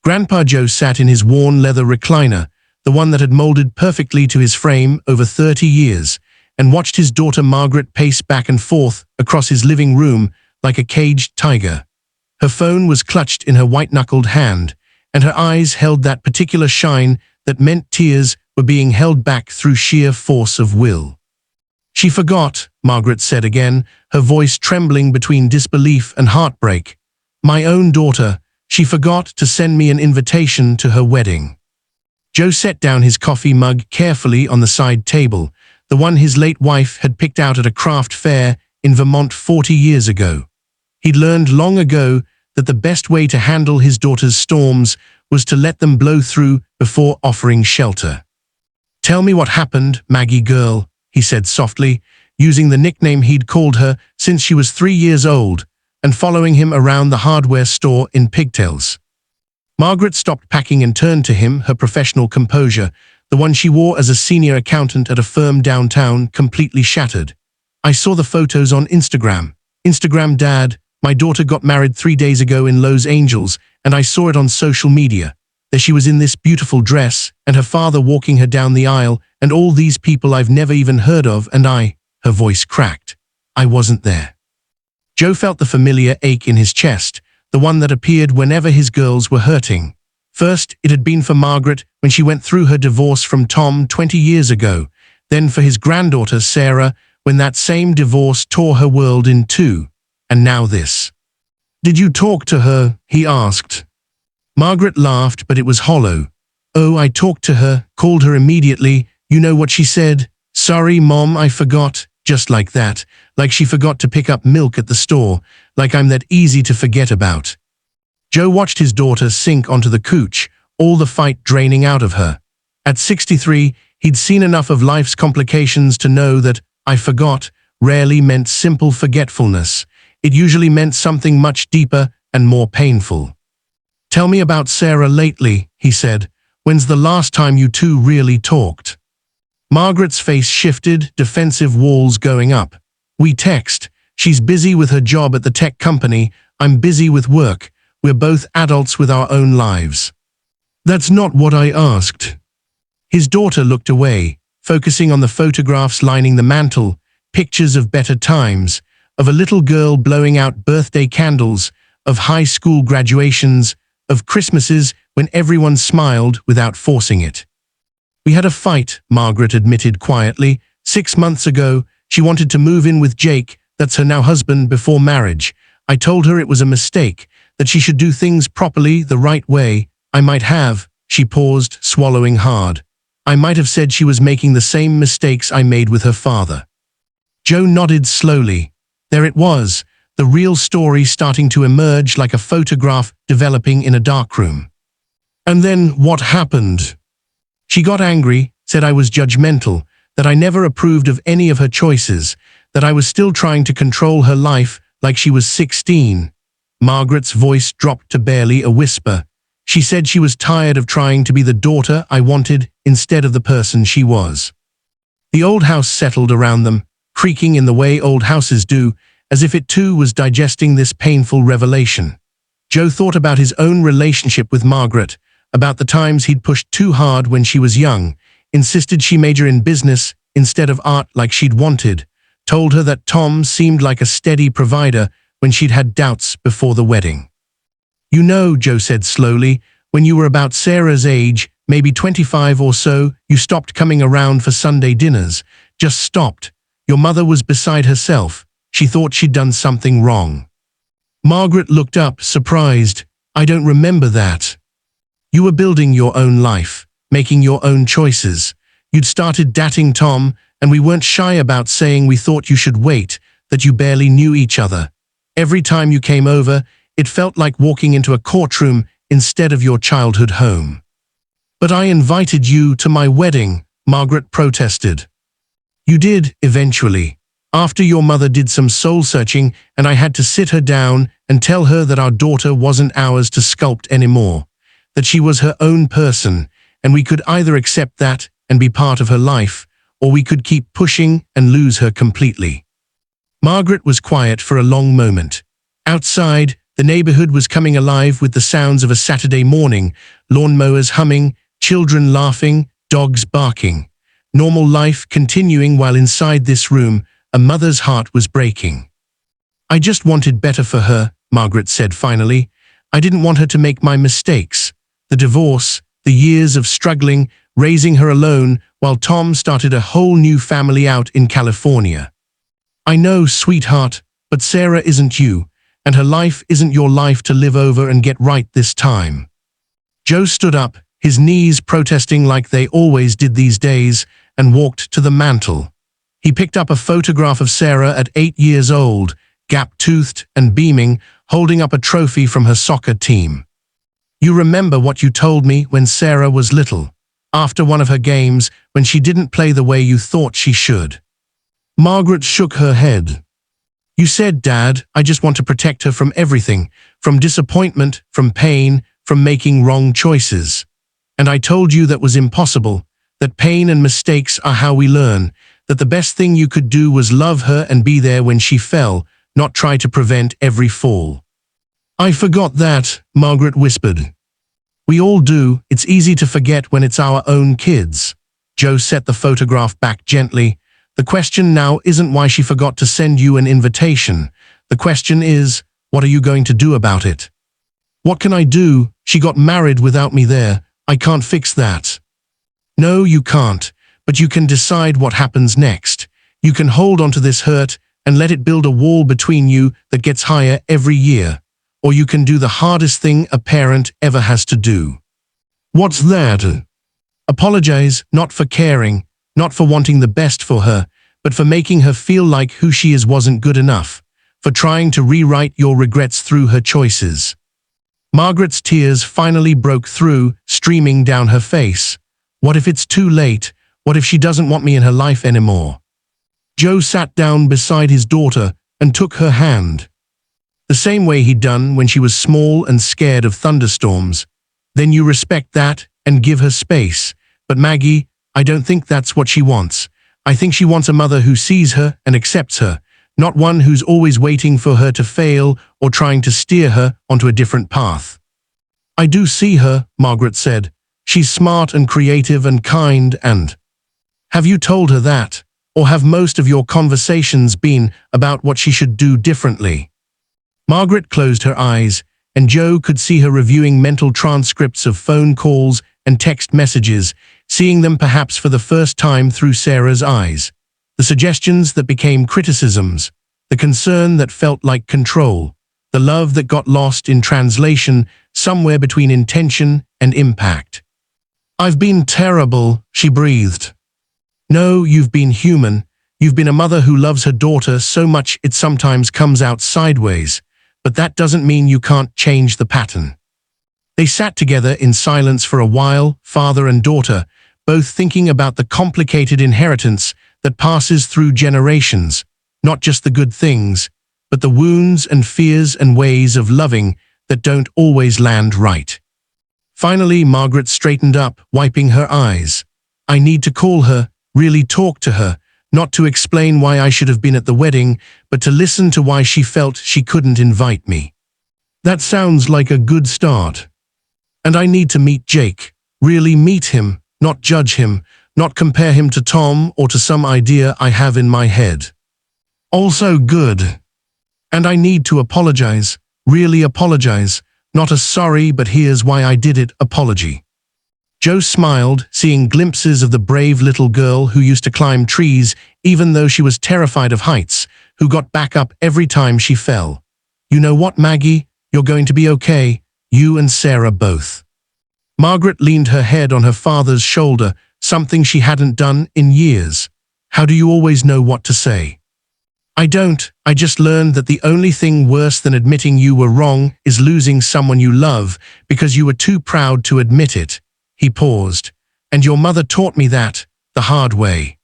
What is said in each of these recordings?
Grandpa Joe sat in his worn leather recliner, the one that had molded perfectly to his frame over 30 years, and watched his daughter Margaret pace back and forth across his living room like a caged tiger. Her phone was clutched in her white-knuckled hand, and her eyes held that particular shine that meant tears were being held back through sheer force of will. "She forgot," Margaret said again, her voice trembling between disbelief and heartbreak. "My own daughter, she forgot to send me an invitation to her wedding." Joe set down his coffee mug carefully on the side table, the one his late wife had picked out at a craft fair in Vermont 40 years ago. He'd learned long ago that the best way to handle his daughter's storms was to let them blow through before offering shelter. "Tell me what happened, Maggie girl," he said softly, using the nickname he'd called her since she was 3 years old, and following him around the hardware store in pigtails. Margaret stopped packing and turned to him, her professional composure, the one she wore as a senior accountant at a firm downtown, completely shattered. "I saw the photos on Instagram. Instagram, Dad. My daughter got married 3 days ago in Los Angeles, and I saw it on social media. There she was in this beautiful dress, and her father walking her down the aisle, and all these people I've never even heard of, and her voice cracked. "I wasn't there." Joe felt the familiar ache in his chest, the one that appeared whenever his girls were hurting. First, it had been for Margaret when she went through her divorce from Tom 20 years ago, then for his granddaughter Sarah when that same divorce tore her world in two. And now this. "Did you talk to her?" he asked. Margaret laughed, but it was hollow. "Oh, I talked to her, called her immediately. You know what she said? 'Sorry, Mom, I forgot.' Just like that, like she forgot to pick up milk at the store, like I'm that easy to forget about." Joe watched his daughter sink onto the couch, all the fight draining out of her. At 63, he'd seen enough of life's complications to know that "I forgot" rarely meant simple forgetfulness. It usually meant something much deeper and more painful. "Tell me about Sarah lately," he said. "When's the last time you two really talked?" Margaret's face shifted, defensive walls going up. "We text. She's busy with her job at the tech company. I'm busy with work. We're both adults with our own lives." "That's not what I asked." His daughter looked away, focusing on the photographs lining the mantel, pictures of better times, of a little girl blowing out birthday candles, of high school graduations, of Christmases when everyone smiled without forcing it. "We had a fight," Margaret admitted quietly. 6 months ago, she wanted to move in with Jake, that's her now husband, before marriage. I told her it was a mistake, that she should do things properly, the right way. I might have," she paused, swallowing hard. "I might have said she was making the same mistakes I made with her father." Joe nodded slowly. There it was, the real story starting to emerge like a photograph developing in a darkroom. "And then what happened?" "She got angry, said I was judgmental, that I never approved of any of her choices, that I was still trying to control her life like she was 16. Margaret's voice dropped to barely a whisper. She said she was tired of trying to be the daughter I wanted instead of the person she was. The old house settled around them, creaking in the way old houses do, as if it too was digesting this painful revelation. Joe thought about his own relationship with Margaret, about the times he'd pushed too hard when she was young, insisted she major in business instead of art like she'd wanted, told her that Tom seemed like a steady provider when she'd had doubts before the wedding. "You know," Joe said slowly, "when you were about Sarah's age, maybe 25 or so, you stopped coming around for Sunday dinners. Just stopped. Your mother was beside herself. She thought she'd done something wrong." Margaret looked up, surprised. "I don't remember that." "You were building your own life, making your own choices. You'd started dating Tom, and we weren't shy about saying we thought you should wait, that you barely knew each other. Every time you came over, it felt like walking into a courtroom instead of your childhood home." "But I invited you to my wedding," Margaret protested. "You did, eventually. After your mother did some soul-searching and I had to sit her down and tell her that our daughter wasn't ours to sculpt anymore, that she was her own person, and we could either accept that and be part of her life, or we could keep pushing and lose her completely." Margaret was quiet for a long moment. Outside, The neighborhood was coming alive with the sounds of a Saturday morning, lawnmowers humming, children laughing, dogs barking. Normal life continuing while inside this room, a mother's heart was breaking. I just wanted better for her, Margaret said finally. I didn't want her to make my mistakes. The divorce, the years of struggling, raising her alone, while Tom started a whole new family out in California. I know, sweetheart, but Sarah isn't you, and her life isn't your life to live over and get right this time. Joe stood up, his knees protesting like they always did these days, and walked to the mantel. He picked up a photograph of Sarah at 8 years old, gap-toothed and beaming, holding up a trophy from her soccer team. You remember what you told me when Sarah was little, after one of her games when she didn't play the way you thought she should. Margaret shook her head. You said, Dad, I just want to protect her from everything, from disappointment, from pain, from making wrong choices. And I told you that was impossible, that pain and mistakes are how we learn, that the best thing you could do was love her and be there when she fell, not try to prevent every fall. I forgot that, Margaret whispered. We all do. It's easy to forget when it's our own kids. Joe set the photograph back gently. The question now isn't why she forgot to send you an invitation. The question is, what are you going to do about it? What can I do? She got married without me there. I can't fix that. No, you can't, but you can decide what happens next. You can hold on to this hurt and let it build a wall between you that gets higher every year. Or you can do the hardest thing a parent ever has to do. What's that? Apologize, not for caring, not for wanting the best for her, but for making her feel like who she is wasn't good enough, for trying to rewrite your regrets through her choices. Margaret's tears finally broke through, streaming down her face. What if it's too late? What if she doesn't want me in her life anymore? Joe sat down beside his daughter and took her hand. The same way he'd done when she was small and scared of thunderstorms. Then you respect that and give her space. But Maggie, I don't think that's what she wants. I think she wants a mother who sees her and accepts her, not one who's always waiting for her to fail or trying to steer her onto a different path. I do see her, Margaret said. She's smart and creative and kind and… Have you told her that? Or have most of your conversations been about what she should do differently? Margaret closed her eyes, and Joe could see her reviewing mental transcripts of phone calls and text messages, seeing them perhaps for the first time through Sarah's eyes. The suggestions that became criticisms, the concern that felt like control, the love that got lost in translation somewhere between intention and impact. I've been terrible, she breathed. No, you've been human. You've been a mother who loves her daughter so much it sometimes comes out sideways. But that doesn't mean you can't change the pattern. They sat together in silence for a while, father and daughter, both thinking about the complicated inheritance that passes through generations, not just the good things, but the wounds and fears and ways of loving that don't always land right. Finally, Margaret straightened up, wiping her eyes. I need to call her, really talk to her, not to explain why I should have been at the wedding, but to listen to why she felt she couldn't invite me. That sounds like a good start. And I need to meet Jake, really meet him, not judge him, not compare him to Tom or to some idea I have in my head. Also good. And I need to apologize, really apologize, not a sorry but here's why I did it apology. Joe smiled, seeing glimpses of the brave little girl who used to climb trees even though she was terrified of heights, who got back up every time she fell. You know what, Maggie? You're going to be okay. You and Sarah both. Margaret leaned her head on her father's shoulder, something she hadn't done in years. How do you always know what to say? I don't. I just learned that the only thing worse than admitting you were wrong is losing someone you love because you were too proud to admit it. He paused. And your mother taught me that, the hard way.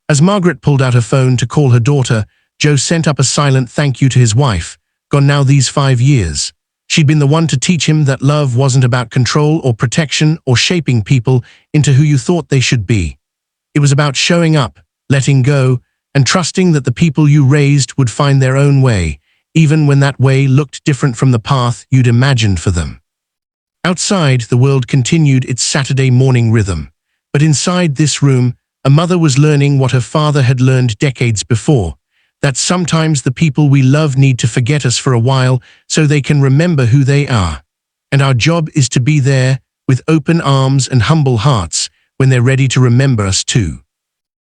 As Margaret pulled out her phone to call her daughter, Joe sent up a silent thank you to his wife, gone now these 5 years. She'd been the one to teach him that love wasn't about control or protection or shaping people into who you thought they should be. It was about showing up, letting go, and trusting that the people you raised would find their own way, even when that way looked different from the path you'd imagined for them. Outside, the world continued its Saturday morning rhythm. But inside this room, a mother was learning what her father had learned decades before, that sometimes the people we love need to forget us for a while so they can remember who they are. And our job is to be there, with open arms and humble hearts, when they're ready to remember us too.